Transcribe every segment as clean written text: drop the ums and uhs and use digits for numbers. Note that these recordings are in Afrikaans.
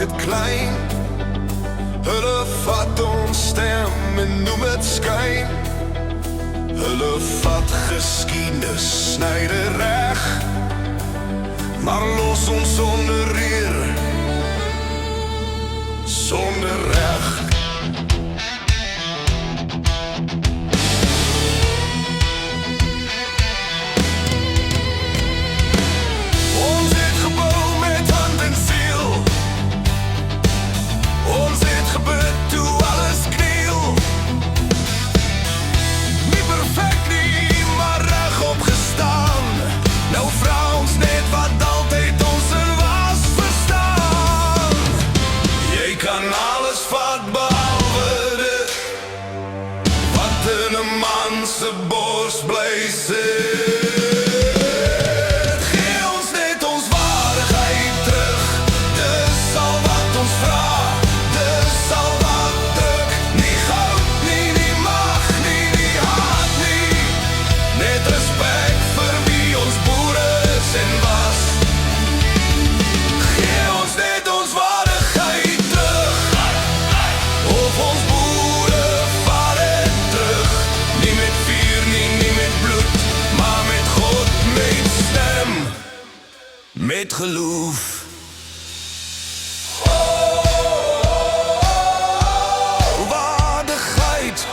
het klein. Hulle vat ons stem en noem het skyn. Hulle vat geskiedenis, sny dit reg, maar los ons sonder eer, sonder reg. Ons het gebou met hand en siel. Ons het gebid toe alles kniel. Nie perfect nie, maar regop gestaan. Nou vra ons net wat altyd ons in was verstaan. Jy kan alles vat behalwe dit wat in 'n man se bors bly sit. Gee ons net ons waardigheid terug. Dis al wat ons vra, dis al wat druk. Nie goud nie, nie mag nie, nie haat nie. Net respek vir wie ons boere is en was. Gee ons net ons waardigheid terug. Of ons boere vat het terug. Nie met vuur nie, nie met bloed, maar met God, met stem, met geloof. Waardigheid.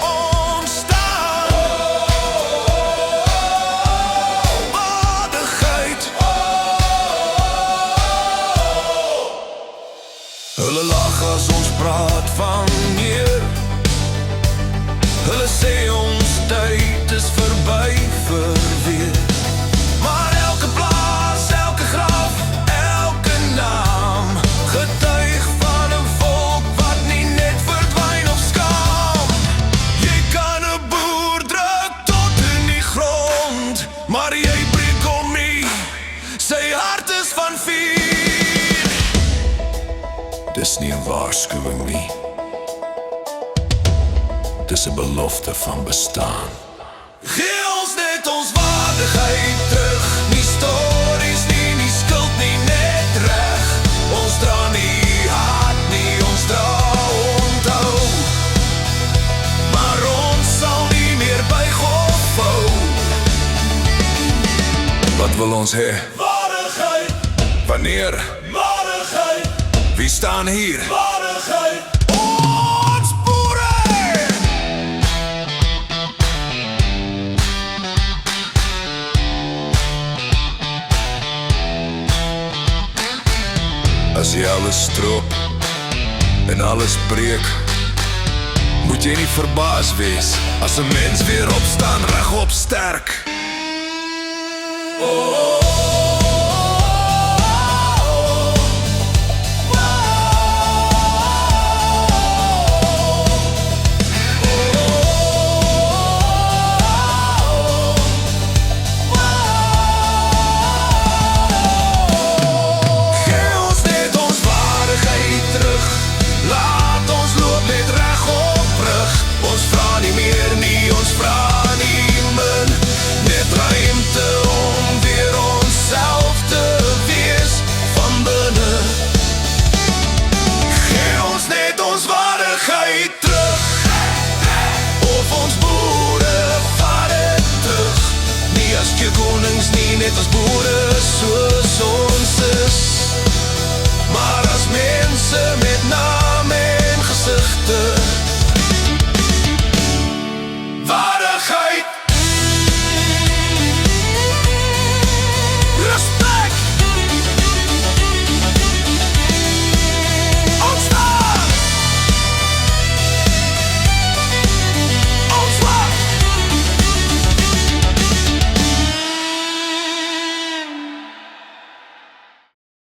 Ontstaan. Waardigheid. Hulle lag as ons praat van meer. Hulle sê ons tyd is verby vir weer. Maar elke plaas, elke graf, elke naam getuig van 'n volk wat nie net verdwyn of skaam. Jy kan 'n boer druk tot in die grond, maar jy breek hom nie, sy hart is van vuur. Dis nie 'n waarskuwing nie, dis 'n belofte van bestaan. Gee ons net ons waardigheid terug. Nie stories nie, nie skuld nie, net reg. Ons dra nie haat nie, ons dra onthou. Maar ons sal nie meer buig of vou. Wat wil ons hê? Waardigheid. Wanneer? Waardigheid. Wie staan hier? Waardigheid. Ons boere! As jy alles stroop en alles breek, moet jy nie verbaas wees as 'n mens weer opstaan regop sterk. Net as boere soos ons is, maar as mense